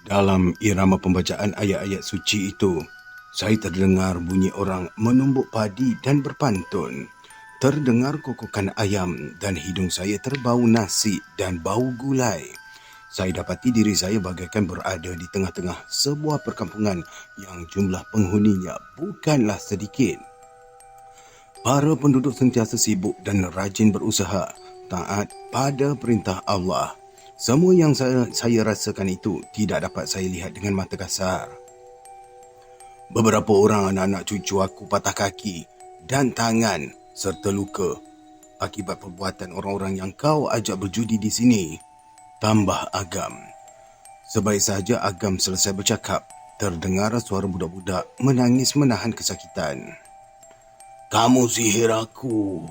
Dalam irama pembacaan ayat-ayat suci itu, saya terdengar bunyi orang menumbuk padi dan berpantun. Terdengar kokokan ayam dan hidung saya terbau nasi dan bau gulai. Saya dapati diri saya bagaikan berada di tengah-tengah sebuah perkampungan yang jumlah penghuninya bukanlah sedikit. Para penduduk sentiasa sibuk dan rajin berusaha taat pada perintah Allah. Semua yang saya rasakan itu tidak dapat saya lihat dengan mata kasar. Beberapa orang anak-anak cucu aku patah kaki dan tangan serta luka akibat perbuatan orang-orang yang kau ajak berjudi di sini. Tambah Agam. Sebaik sahaja Agam selesai bercakap, terdengar suara budak-budak menangis menahan kesakitan. Kamu sihir aku,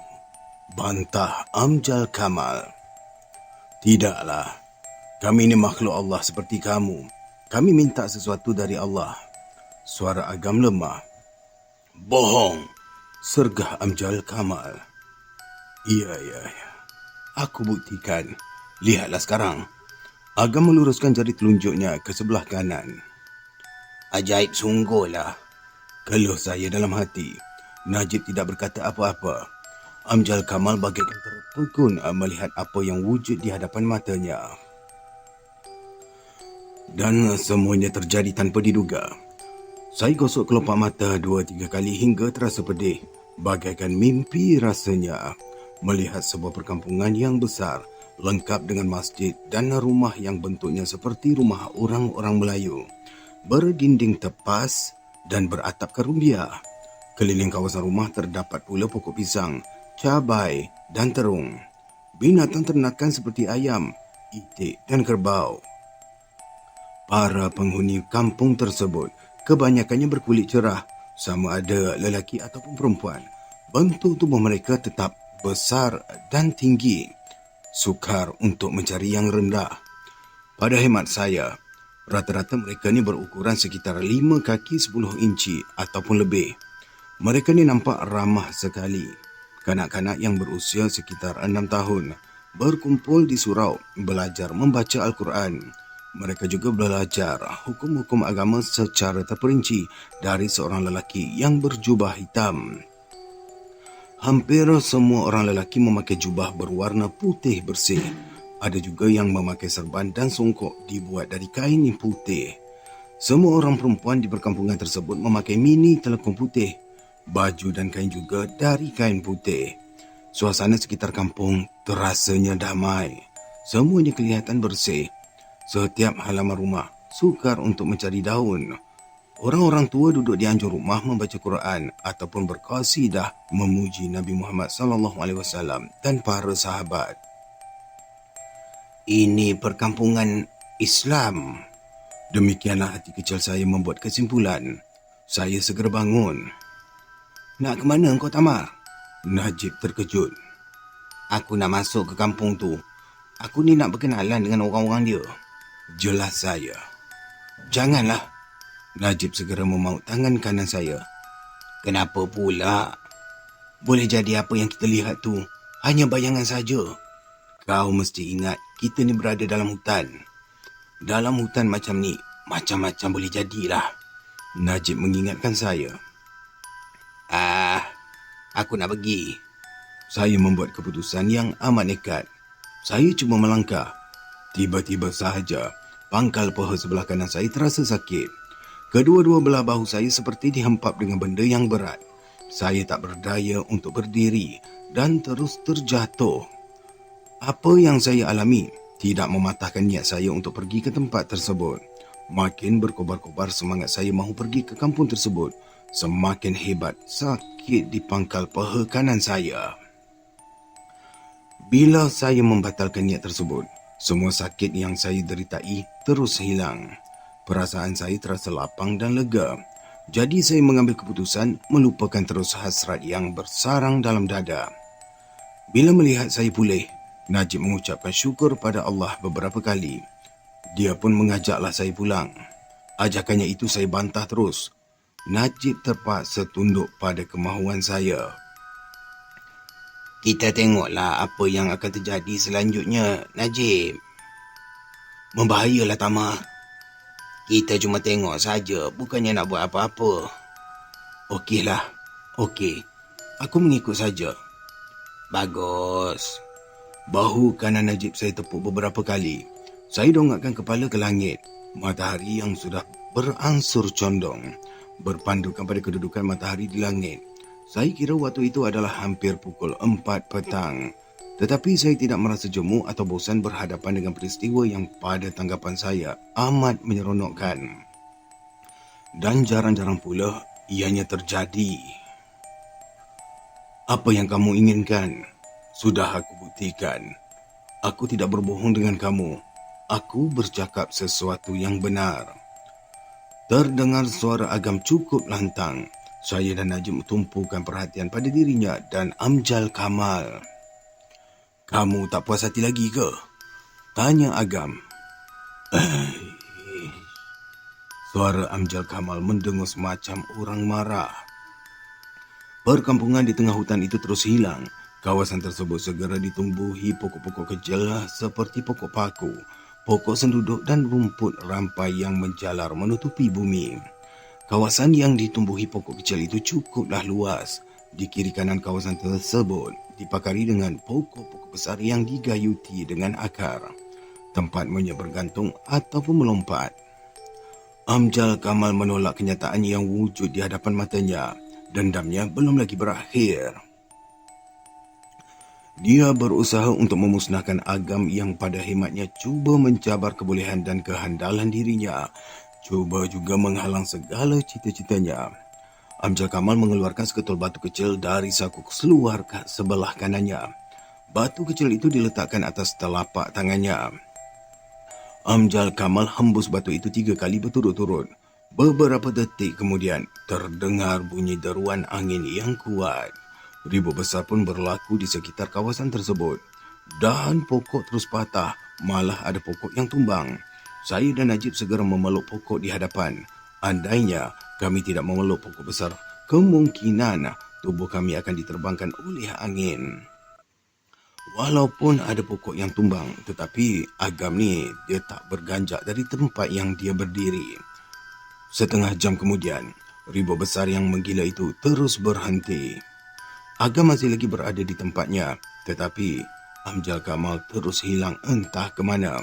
bantah Amjal Kamal. Tidaklah, kami ini makhluk Allah seperti kamu. Kami minta sesuatu dari Allah. Suara Agam lemah. Bohong, sergah Amjal Kamal. Ya. Aku buktikan. Lihatlah sekarang. Agam meluruskan jari telunjuknya ke sebelah kanan. Ajaib sungguhlah, keluh saya dalam hati. Najib tidak berkata apa-apa. Amjal Kamal bagaikan terpegun melihat apa yang wujud di hadapan matanya. Dan semuanya terjadi tanpa diduga. Saya gosok kelopak mata 2-3 kali hingga terasa pedih. Bagaikan mimpi rasanya melihat sebuah perkampungan yang besar, lengkap dengan masjid dan rumah yang bentuknya seperti rumah orang-orang Melayu, berdinding tepas dan beratap kerumbia. Keliling kawasan rumah terdapat pula pokok pisang, cabai dan terung. Binatang ternakan seperti ayam, itik dan kerbau. Para penghuni kampung tersebut kebanyakannya berkulit cerah, sama ada lelaki ataupun perempuan. Bentuk tubuh mereka tetap besar dan tinggi, sukar untuk mencari yang rendah. Pada hemat saya, rata-rata mereka ni berukuran sekitar 5 kaki 10 inci ataupun lebih. Mereka ni nampak ramah sekali. Kanak-kanak yang berusia sekitar 6 tahun berkumpul di surau belajar membaca Al-Quran. Mereka juga belajar hukum-hukum agama secara terperinci dari seorang lelaki yang berjubah hitam. Hampir semua orang lelaki memakai jubah berwarna putih bersih. Ada juga yang memakai serban dan songkok dibuat dari kain yang putih. Semua orang perempuan di perkampungan tersebut memakai mini telekung putih. Baju dan kain juga dari kain putih. Suasana sekitar kampung terasanya damai. Semuanya kelihatan bersih. Setiap halaman rumah sukar untuk mencari daun. Orang-orang tua duduk di anjung rumah membaca Quran ataupun berqasidah memuji Nabi Muhammad SAW dan para sahabat. Ini perkampungan Islam. Demikianlah hati kecil saya membuat kesimpulan. Saya segera bangun. Nak ke mana kau, Tamar? Najib terkejut. Aku nak masuk ke kampung tu. Aku ni nak berkenalan dengan orang-orang dia. Jelas saya. Janganlah. Najib segera memaut tangan kanan saya. Kenapa pula? Boleh jadi apa yang kita lihat tu hanya bayangan saja. Kau mesti ingat kita ni berada dalam hutan. Dalam hutan macam ni, macam-macam boleh jadilah. Najib mengingatkan saya. Aku nak pergi. Saya membuat keputusan yang amat nekat. Saya cuma melangkah. Tiba-tiba sahaja, pangkal paha sebelah kanan saya terasa sakit. Kedua-dua belah bahu saya seperti dihempap dengan benda yang berat. Saya tak berdaya untuk berdiri dan terus terjatuh. Apa yang saya alami tidak mematahkan niat saya untuk pergi ke tempat tersebut. Makin berkobar-kobar semangat saya mahu pergi ke kampung tersebut. Semakin hebat sakit di pangkal paha kanan saya. Bila saya membatalkan niat tersebut, semua sakit yang saya deritai terus hilang. Perasaan saya terasa lapang dan lega. Jadi saya mengambil keputusan melupakan terus hasrat yang bersarang dalam dada. Bila melihat saya pulih, Najib mengucapkan syukur pada Allah beberapa kali. Dia pun mengajaklah saya pulang. Ajakannya itu saya bantah terus. Najib terpaksa tunduk pada kemahuan saya. Kita tengoklah apa yang akan terjadi selanjutnya, Najib. Membahayalah, Tamar. Kita cuma tengok saja, bukannya nak buat apa-apa. Okeylah, okey. Aku mengikut saja. Bagus. Bahu kanan Najib saya tepuk beberapa kali. Saya dongakkan kepala ke langit. Matahari yang sudah berangsur condong berpandukan pada kedudukan matahari di langit. Saya kira waktu itu adalah hampir pukul 4 petang. Tetapi saya tidak merasa jemu atau bosan berhadapan dengan peristiwa yang pada tanggapan saya amat menyeronokkan. Dan jarang-jarang pula ianya terjadi. Apa yang kamu inginkan? Sudah aku buktikan. Aku tidak berbohong dengan kamu. Aku bercakap sesuatu yang benar. Terdengar suara Agam cukup lantang. Saya dan Najib tumpukan perhatian pada dirinya dan Amjal Kamal. Kamu tak puas hati lagi ke? Tanya Agam. Suara Amjal Kamal mendengus macam orang marah. Perkampungan di tengah hutan itu terus hilang. Kawasan tersebut segera ditumbuhi pokok-pokok kecil seperti pokok paku, pokok senduduk dan rumput rampai yang menjalar menutupi bumi. Kawasan yang ditumbuhi pokok kecil itu cukuplah luas. Di kiri kanan kawasan tersebut dipakari dengan pokok-pokok besar yang digayuti dengan akar. Tempat monyet bergantung ataupun melompat. Amjal Kamal menolak kenyataan yang wujud di hadapan matanya. Dendamnya belum lagi berakhir. Dia berusaha untuk memusnahkan Agam yang pada hematnya cuba mencabar kebolehan dan kehandalan dirinya. Cuba juga menghalang segala cita-citanya. Amjal Kamal mengeluarkan seketul batu kecil dari saku seluar sebelah kanannya. Batu kecil itu diletakkan atas telapak tangannya. Amjal Kamal hembus batu itu 3 kali berturut-turut. Beberapa detik kemudian, terdengar bunyi deruan angin yang kuat. Ribut besar pun berlaku di sekitar kawasan tersebut. Dan pokok terus patah, malah ada pokok yang tumbang. Saya dan Najib segera memeluk pokok di hadapan. Andainya kami tidak memeluk pokok besar, kemungkinan tubuh kami akan diterbangkan oleh angin. Walaupun ada pokok yang tumbang, tetapi Agam ni dia tak berganjak dari tempat yang dia berdiri. Setengah jam kemudian, ribut besar yang menggila itu terus berhenti. Agam masih lagi berada di tempatnya, tetapi Amjal Kamal terus hilang entah ke mana.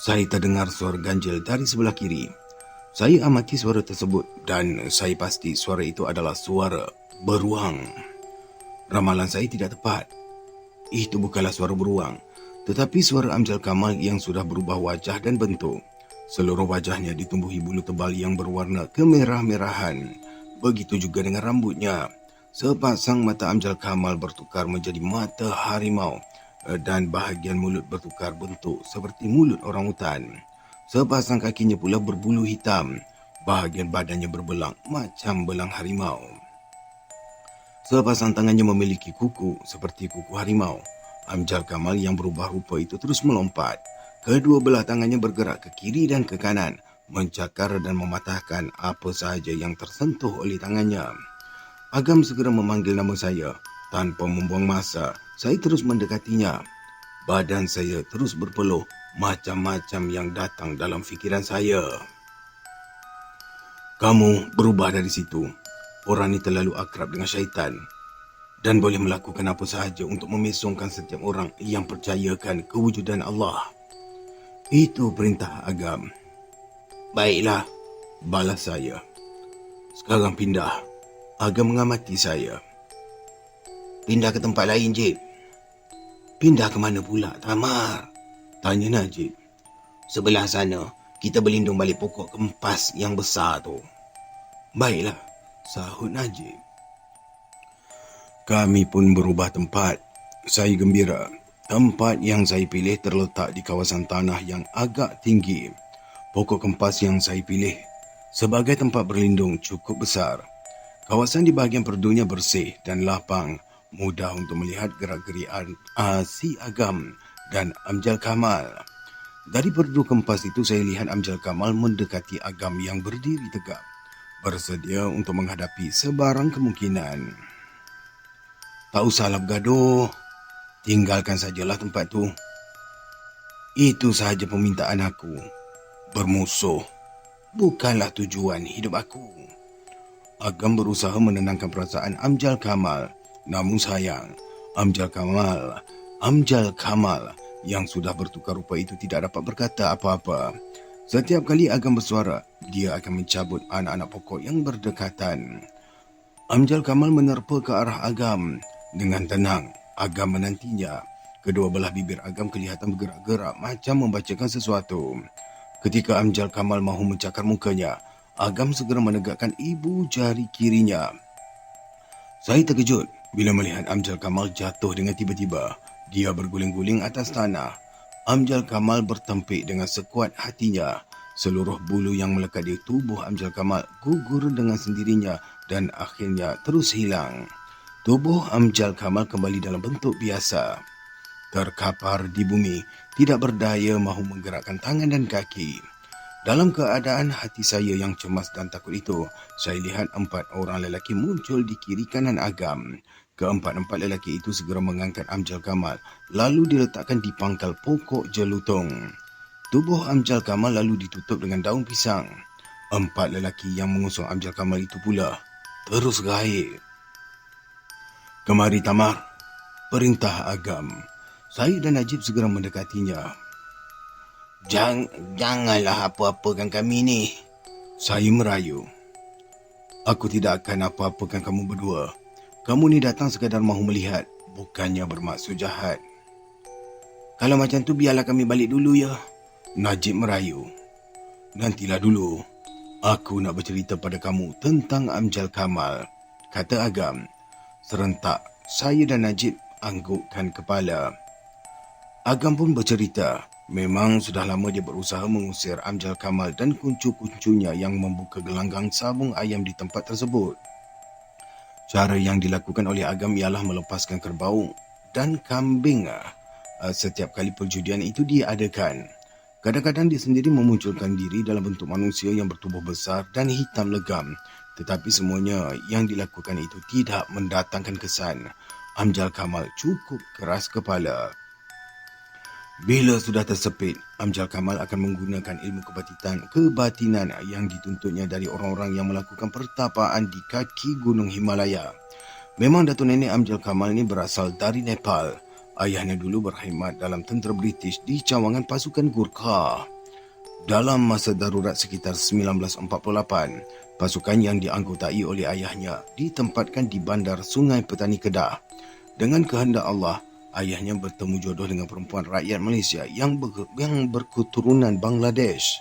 Saya terdengar suara ganjil dari sebelah kiri. Saya amati suara tersebut dan saya pasti suara itu adalah suara beruang. Ramalan saya tidak tepat. Itu bukanlah suara beruang, tetapi suara Amjal Kamal yang sudah berubah wajah dan bentuk. Seluruh wajahnya ditumbuhi bulu tebal yang berwarna kemerah-merahan. Begitu juga dengan rambutnya. Sepasang mata Amjal Kamal bertukar menjadi mata harimau dan bahagian mulut bertukar bentuk seperti mulut orangutan. Sepasang kakinya pula berbulu hitam. Bahagian badannya berbelang macam belang harimau. Sepasang tangannya memiliki kuku seperti kuku harimau. Amjal Kamal yang berubah rupa itu terus melompat. Kedua belah tangannya bergerak ke kiri dan ke kanan, mencakar dan mematahkan apa sahaja yang tersentuh oleh tangannya. Agam segera memanggil nama saya. Tanpa membuang masa, saya terus mendekatinya. Badan saya terus berpeluh, macam-macam yang datang dalam fikiran saya. Kamu berubah dari situ. Orang ini terlalu akrab dengan syaitan dan boleh melakukan apa sahaja untuk memesongkan setiap orang yang percayakan kewujudan Allah. Itu perintah Agam. Baiklah, balas saya. Sekarang pindah. Agam mengamati saya. Pindah ke tempat lain, Jib. Pindah ke mana pula, Tamar? Tanya Najib. Sebelah sana, kita berlindung balik pokok kempas yang besar tu. Baiklah, sahut Najib. Kami pun berubah tempat. Saya gembira. Tempat yang saya pilih terletak di kawasan tanah yang agak tinggi. Pokok kempas yang saya pilih sebagai tempat berlindung cukup besar. Kawasan di bahagian perdunya bersih dan lapang, mudah untuk melihat gerak-gerian si Agam dan Amjal Kamal. Dari perdu kempas itu saya lihat Amjal Kamal mendekati Agam yang berdiri tegak, bersedia untuk menghadapi sebarang kemungkinan. Tak usahlah bergaduh. Tinggalkan sajalah tempat tu. Itu sahaja permintaan aku. Bermusuh bukanlah tujuan hidup aku. Agam berusaha menenangkan perasaan Amjal Kamal. Namun sayang, Amjal Kamal yang sudah bertukar rupa itu tidak dapat berkata apa-apa. Setiap kali Agam bersuara, dia akan mencabut anak-anak pokok yang berdekatan. Amjal Kamal menerpa ke arah Agam. Dengan tenang, Agam menantinya. Kedua belah bibir Agam kelihatan bergerak-gerak macam membacakan sesuatu. Ketika Amjal Kamal mahu mencakar mukanya, Agam segera menegakkan ibu jari kirinya. Saya terkejut bila melihat Amjal Kamal jatuh dengan tiba-tiba. Dia berguling-guling atas tanah. Amjal Kamal bertempik dengan sekuat hatinya. Seluruh bulu yang melekat di tubuh Amjal Kamal gugur dengan sendirinya dan akhirnya terus hilang. Tubuh Amjal Kamal kembali dalam bentuk biasa. Terkapar di bumi, tidak berdaya mahu menggerakkan tangan dan kaki. Dalam keadaan hati saya yang cemas dan takut itu, saya lihat 4 orang lelaki muncul di kiri kanan Agam. Keempat-empat lelaki itu segera mengangkat Amjal Kamal, lalu diletakkan di pangkal pokok jelutung. Tubuh Amjal Kamal lalu ditutup dengan daun pisang. 4 lelaki yang mengusung Amjal Kamal itu pula terus gaib. Kemari Tamar, perintah Agam. Saya dan Najib segera mendekatinya. Janganlah apa-apakan kami ni. Saya merayu. Aku tidak akan apa-apakan kamu berdua. Kamu ni datang sekadar mahu melihat, bukannya bermaksud jahat. Kalau macam tu biarlah kami balik dulu ya. Najib merayu. Nantilah dulu. Aku nak bercerita pada kamu tentang Amjal Kamal, kata Agam. Serentak, saya dan Najib anggukkan kepala. Agam pun bercerita. Memang sudah lama dia berusaha mengusir Amjal Kamal dan kuncu-kuncunya yang membuka gelanggang sabung ayam di tempat tersebut. Cara yang dilakukan oleh Agam ialah melepaskan kerbau dan kambing setiap kali perjudian itu diadakan. Kadang-kadang dia sendiri memunculkan diri dalam bentuk manusia yang bertubuh besar dan hitam legam. Tetapi semuanya yang dilakukan itu tidak mendatangkan kesan. Amjal Kamal cukup keras kepala. Bila sudah tersepit, Amjal Kamal akan menggunakan ilmu kebatinan yang dituntutnya dari orang-orang yang melakukan pertapaan di kaki Gunung Himalaya. Memang Datuk Nenek Amjal Kamal ini berasal dari Nepal. Ayahnya dulu berkhidmat dalam tentera British di cawangan pasukan Gurkha. Dalam masa darurat sekitar 1948, pasukan yang dianggotai oleh ayahnya ditempatkan di bandar Sungai Petani Kedah. Dengan kehendak Allah, ayahnya bertemu jodoh dengan perempuan rakyat Malaysia yang berketurunan Bangladesh.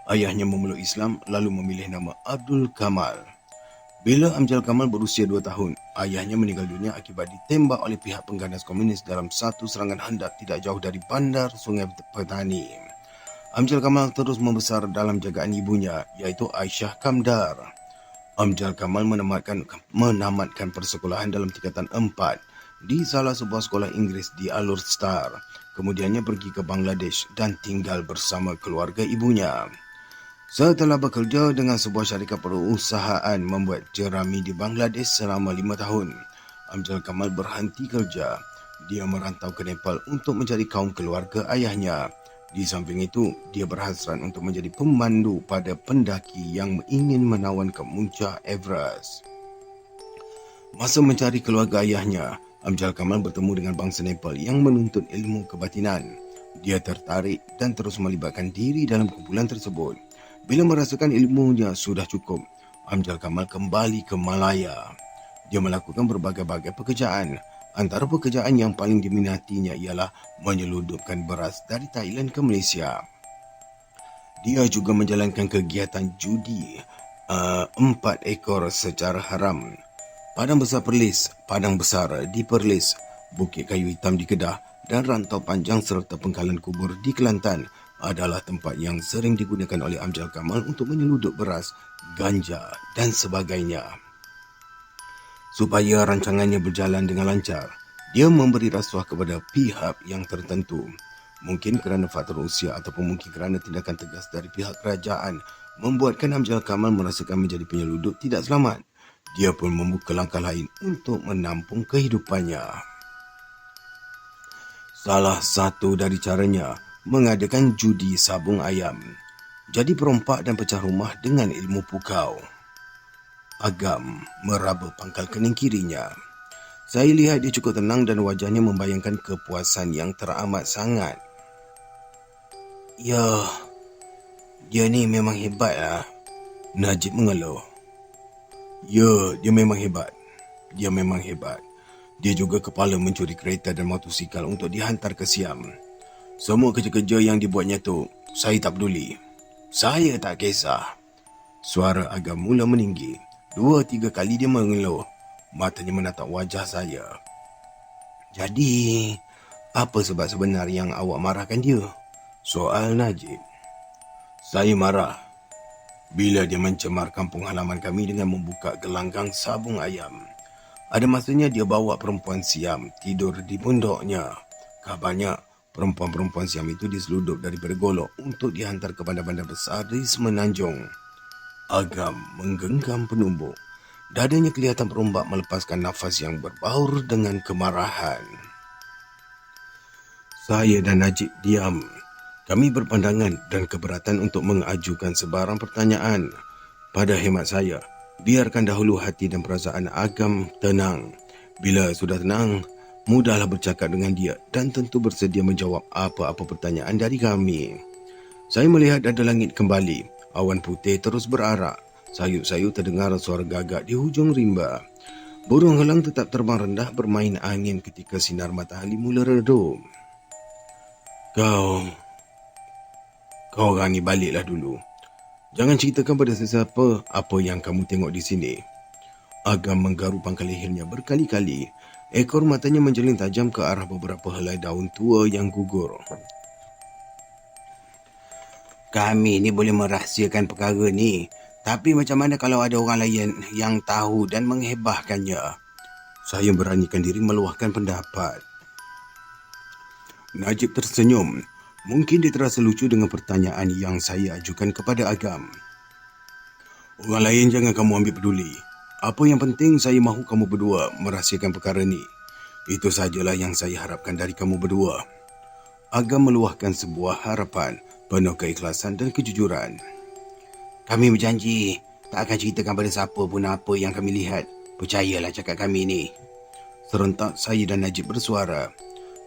Ayahnya memeluk Islam lalu memilih nama Abdul Kamal. Bila Amjal Kamal berusia 2 tahun, ayahnya meninggal dunia akibat ditembak oleh pihak pengganas komunis dalam satu serangan hendak tidak jauh dari bandar Sungai Petani. Amjal Kamal terus membesar dalam jagaan ibunya, iaitu Aisyah Kamdar. Amjal Kamal menamatkan persekolahan dalam tingkatan 4 di salah sebuah sekolah Inggeris di Alor Star. Kemudiannya pergi ke Bangladesh dan tinggal bersama keluarga ibunya. Setelah bekerja dengan sebuah syarikat perusahaan membuat jerami di Bangladesh selama 5 tahun, Amjal Kamal berhenti kerja. Dia merantau ke Nepal untuk mencari kaum keluarga ayahnya. Di samping itu, dia berhasrat untuk menjadi pemandu pada pendaki yang ingin menawan ke puncak Everest. Masa mencari keluarga ayahnya, Amjal Kamal bertemu dengan bangsa Nepal yang menuntut ilmu kebatinan. Dia tertarik dan terus melibatkan diri dalam kumpulan tersebut. Bila merasakan ilmunya sudah cukup, Amjal Kamal kembali ke Malaya. Dia melakukan berbagai-bagai pekerjaan. Antara pekerjaan yang paling diminatinya ialah menyelundupkan beras dari Thailand ke Malaysia. Dia juga menjalankan kegiatan judi 4 ekor secara haram. Padang Besar Perlis, Padang Besar di Perlis, Bukit Kayu Hitam di Kedah dan Rantau Panjang serta Pengkalan Kubur di Kelantan adalah tempat yang sering digunakan oleh Amjal Kamal untuk menyeludup beras, ganja dan sebagainya. Supaya rancangannya berjalan dengan lancar, dia memberi rasuah kepada pihak yang tertentu. Mungkin kerana faktor usia ataupun mungkin kerana tindakan tegas dari pihak kerajaan membuatkan Amjal Kamal merasakan menjadi penyeludup tidak selamat. Dia pun membuka langkah lain untuk menampung kehidupannya. Salah satu dari caranya mengadakan judi sabung ayam. jadi perompak dan pecah rumah dengan ilmu pukau. Agam meraba pangkal kening kirinya. Saya lihat dia cukup tenang dan wajahnya membayangkan kepuasan yang teramat sangat. Ya, dia ni memang hebat lah. Najib mengeluh. Ya, dia memang hebat. Dia memang hebat. Dia juga kepala mencuri kereta dan motosikal untuk dihantar ke Siam. Semua kerja-kerja yang dibuatnya tu, saya tak peduli. Saya tak kisah. Suara Agam mula meninggi. 2-3 kali dia mengeluh. Matanya menatap wajah saya. Jadi, apa sebab sebenar yang awak marahkan dia? Soal Najib. Saya marah bila dia mencemar kampung halaman kami dengan membuka gelanggang sabung ayam. Ada masanya dia bawa perempuan Siam tidur di punduknya. Kabarnya, perempuan-perempuan Siam itu diseludup daripada Golok untuk dihantar ke bandar-bandar besar di Semenanjung. Agam menggenggam penumbuk. Dadanya kelihatan berombak melepaskan nafas yang berbaur dengan kemarahan. Saya dan Najib diam. Kami berpandangan dan keberatan untuk mengajukan sebarang pertanyaan. Pada hemat saya, biarkan dahulu hati dan perasaan Agam tenang. Bila sudah tenang, mudahlah bercakap dengan dia dan tentu bersedia menjawab apa-apa pertanyaan dari kami. Saya melihat ada langit kembali. Awan putih terus berarak. Sayup-sayup terdengar suara gagak di hujung rimba. Burung helang tetap terbang rendah bermain angin ketika sinar matahari mula redup. Kau orang ni baliklah dulu. Jangan ceritakan pada sesiapa apa yang kamu tengok di sini. Agam menggaru pangkal lehernya berkali-kali. Ekor matanya menjeling tajam ke arah beberapa helai daun tua yang gugur. Kami ni boleh merahsiakan perkara ni. Tapi macam mana kalau ada orang lain yang tahu dan menghebahkannya? Saya beranikan diri meluahkan pendapat. Najib tersenyum. Mungkin dia terasa lucu dengan pertanyaan yang saya ajukan kepada Agam. Orang lain jangan kamu ambil peduli. Apa yang penting saya mahu kamu berdua merahsiakan perkara ni. Itu sajalah yang saya harapkan dari kamu berdua. Agam meluahkan sebuah harapan penuh keikhlasan dan kejujuran. Kami berjanji tak akan ceritakan pada siapa pun apa yang kami lihat. Percayalah cakap kami ni. Serentak saya dan Najib bersuara.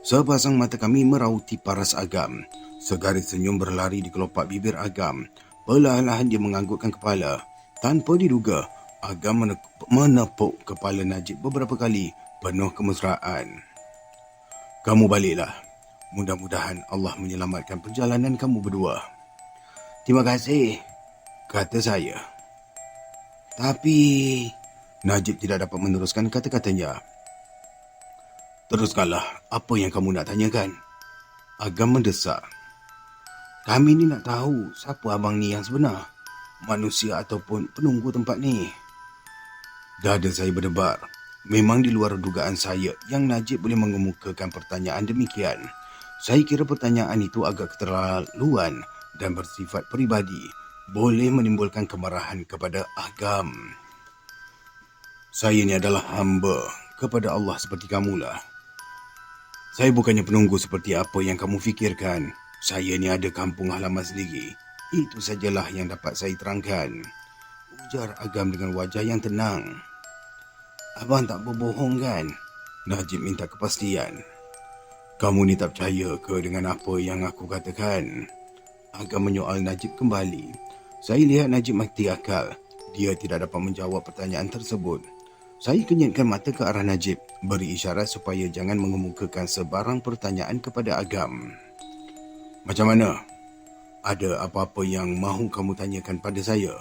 Sepasang mata kami merauti paras Agam. Segaris senyum berlari di kelopak bibir Agam. Perlahan-lahan dia menganggukkan kepala. Tanpa diduga, Agam menepuk kepala Najib beberapa kali penuh kemesraan. Kamu baliklah. Mudah-mudahan Allah menyelamatkan perjalanan kamu berdua. Terima kasih, kata saya. Tapi Najib tidak dapat meneruskan kata-katanya. Teruskanlah apa yang kamu nak tanyakan. Agam mendesak. Kami ni nak tahu siapa abang ni yang sebenar. Manusia ataupun penunggu tempat ni. Dada saya berdebar. Memang di luar dugaan saya yang Najib boleh mengemukakan pertanyaan demikian. Saya kira pertanyaan itu agak keterlaluan dan bersifat peribadi. Boleh menimbulkan kemarahan kepada Agam. Saya ni adalah hamba kepada Allah seperti kamulah. Saya bukannya penunggu seperti apa yang kamu fikirkan. Saya ni ada kampung halaman sendiri. Itu sajalah yang dapat saya terangkan. Ujar Agam dengan wajah yang tenang. Abang tak berbohong kan? Najib minta kepastian. Kamu ni tak percaya ke dengan apa yang aku katakan? Agam menyoal Najib kembali. Saya lihat Najib mati akal. Dia tidak dapat menjawab pertanyaan tersebut. Saya kenyitkan mata ke arah Najib, beri isyarat supaya jangan mengemukakan sebarang pertanyaan kepada Agam. Macam mana? Ada apa-apa yang mahu kamu tanyakan pada saya?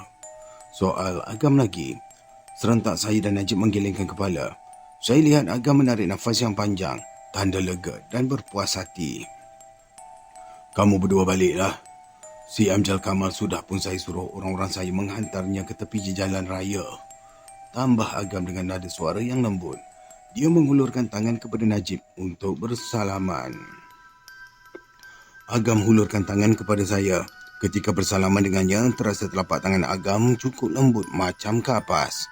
Soal Agam lagi. Serentak saya dan Najib menggelengkan kepala. Saya lihat Agam menarik nafas yang panjang, tanda lega dan berpuas hati. Kamu berdua baliklah. Si Amjal Kamal sudah pun saya suruh orang-orang saya menghantarnya ke tepi jalan raya. Tambah Agam dengan nada suara yang lembut. Dia mengulurkan tangan kepada Najib untuk bersalaman. Agam hulurkan tangan kepada saya. Ketika bersalaman dengannya, terasa telapak tangan Agam cukup lembut macam kapas.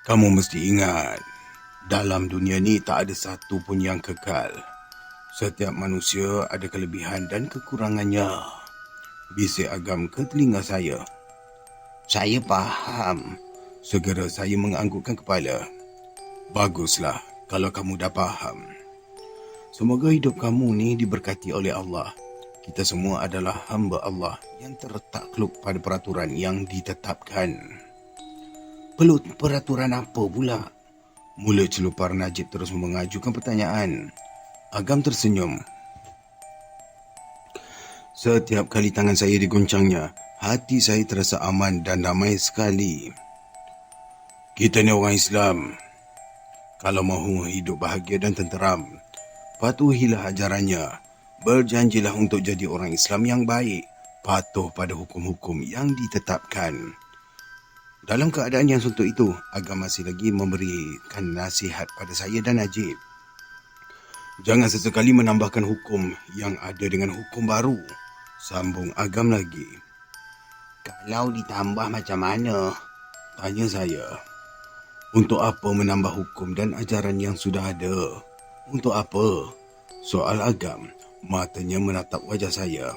Kamu mesti ingat, dalam dunia ni tak ada satu pun yang kekal. Setiap manusia ada kelebihan dan kekurangannya. bisik Agam ke telinga saya. Saya faham. Segera saya menganggukkan kepala. Baguslah kalau kamu dah faham. Semoga hidup kamu ni diberkati oleh Allah. Kita semua adalah hamba Allah yang tertakluk pada peraturan yang ditetapkan. Peraturan apa pula? Mulut celupar Najib terus mengajukan pertanyaan. Agam tersenyum. Setiap kali tangan saya diguncangnya, hati saya terasa aman dan damai sekali. Kita ni orang Islam. Kalau mahu hidup bahagia dan tenteram, patuhilah ajarannya. Berjanjilah untuk jadi orang Islam yang baik, patuh pada hukum-hukum yang ditetapkan. Dalam keadaan yang suntuk itu, Agam masih lagi memberikan nasihat pada saya dan Najib. Jangan sesekali menambahkan hukum yang ada dengan hukum baru. Sambung Agam lagi. Kalau ditambah macam mana? Tanya saya. Untuk apa menambah hukum dan ajaran yang sudah ada? Untuk apa? Soal Agam. Matanya menatap wajah saya.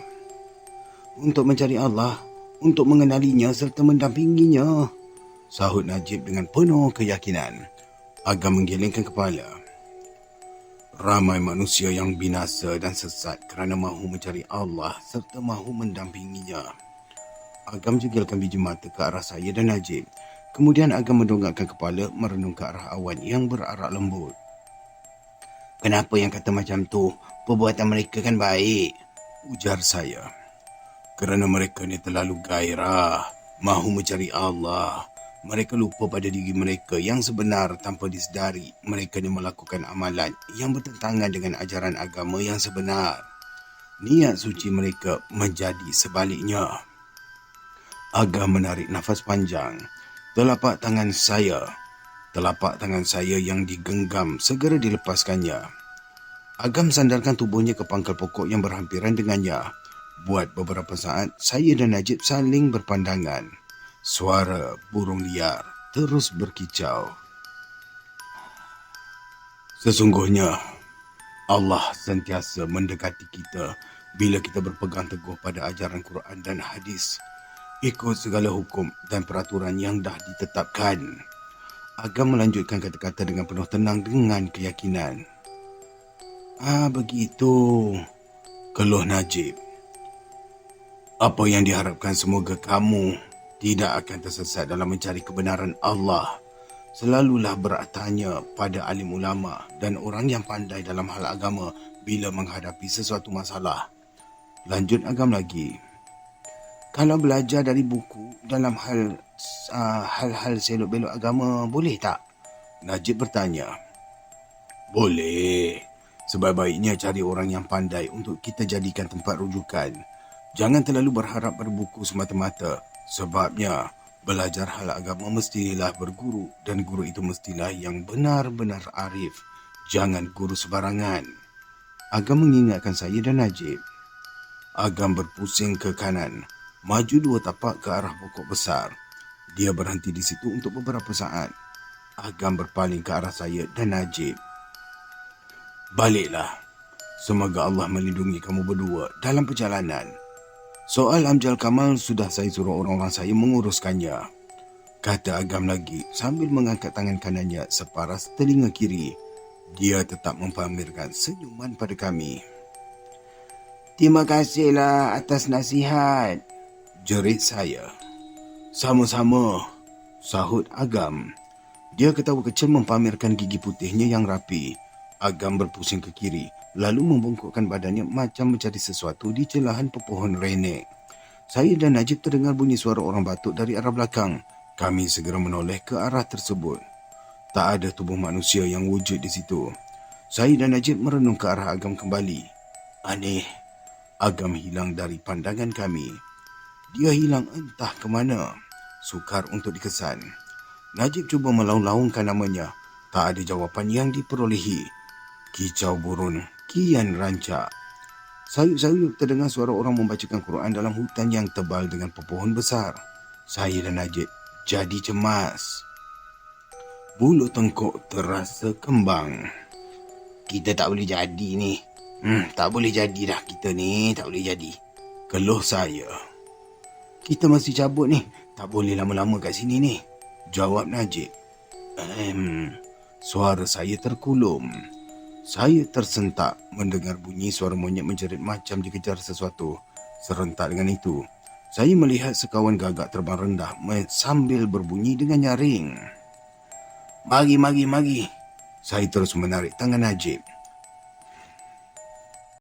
Untuk mencari Allah, untuk mengenalinya serta mendampinginya, sahut Najib dengan penuh keyakinan. Agam menggelengkan kepala. Ramai manusia yang binasa dan sesat kerana mahu mencari Allah serta mahu mendampinginya. Agam jegalkan biji mata ke arah saya dan Najib. Kemudian Agam mendongakkan kepala merenung ke arah awan yang berarak lembut. Kenapa yang kata macam tu? Perbuatan mereka kan baik, ujar saya. Kerana mereka ni terlalu gairah, mahu mencari Allah. Mereka lupa pada diri mereka yang sebenar tanpa disedari. Mereka ni melakukan amalan yang bertentangan dengan ajaran agama yang sebenar. Niat suci mereka menjadi sebaliknya. Agam menarik nafas panjang. Telapak tangan saya yang digenggam segera dilepaskannya. Agam sandarkan tubuhnya ke pangkal pokok yang berhampiran dengannya. Buat beberapa saat, saya dan Najib saling berpandangan. Suara burung liar terus berkicau. Sesungguhnya, Allah sentiasa mendekati kita bila kita berpegang teguh pada ajaran Quran dan hadis. Ikut segala hukum dan peraturan yang dah ditetapkan. Agam melanjutkan kata-kata dengan penuh tenang dengan keyakinan. Begitu, keluh Najib. Apa yang diharapkan semoga kamu tidak akan tersesat dalam mencari kebenaran Allah. Selalulah bertanya pada alim ulama dan orang yang pandai dalam hal agama bila menghadapi sesuatu masalah. Lanjut Agam lagi. Kalau belajar dari buku dalam hal-hal selok belok agama, boleh tak? Najib bertanya. Boleh. Sebaik-baiknya cari orang yang pandai untuk kita jadikan tempat rujukan. Jangan terlalu berharap pada buku semata-mata. Sebabnya, belajar hal agama mestilah berguru dan guru itu mestilah yang benar-benar arif. Jangan guru sebarangan. Agam mengingatkan saya dan Najib. Agam berpusing ke kanan, maju 2 tapak ke arah pokok besar. Dia berhenti di situ untuk beberapa saat. Agam berpaling ke arah saya dan Najib. Baliklah. Semoga Allah melindungi kamu berdua dalam perjalanan. Soal Amjal Kamal sudah saya suruh orang-orang saya menguruskannya, kata Agam lagi sambil mengangkat tangan kanannya separas telinga kiri. Dia tetap mempamerkan senyuman pada kami. Terima kasihlah atas nasihat, jerit saya. Sama-sama, sahut Agam. Dia ketawa kecil mempamerkan gigi putihnya yang rapi. Agam berpusing ke kiri, lalu membungkukkan badannya macam mencari sesuatu di celahan pepohon renek. Saya dan Najib terdengar bunyi suara orang batuk dari arah belakang. Kami segera menoleh ke arah tersebut. Tak ada tubuh manusia yang wujud di situ. Saya dan Najib merenung ke arah Agam kembali. Aneh, Agam hilang dari pandangan kami. Dia hilang entah ke mana. Sukar untuk dikesan. Najib cuba melaung-laungkan namanya. Tak ada jawapan yang diperolehi. Kicau burung kian rancak. Sayup-sayup terdengar suara orang membacakan Quran dalam hutan yang tebal dengan pepohon besar. Saya dan Najib jadi cemas. Bulu tengkuk terasa kembang. Kita tak boleh jadi ni. Tak boleh jadi dah kita ni, tak boleh jadi. Keluh saya. Kita masih cabut ni. Tak boleh lama-lama kat sini ni. Jawab Najib. Suara saya terkulum. Saya tersentak mendengar bunyi suara monyet menjerit macam dikejar sesuatu. Serentak dengan itu, saya melihat sekawan gagak terbang rendah sambil berbunyi dengan nyaring. Mari. Saya terus menarik tangan Najib.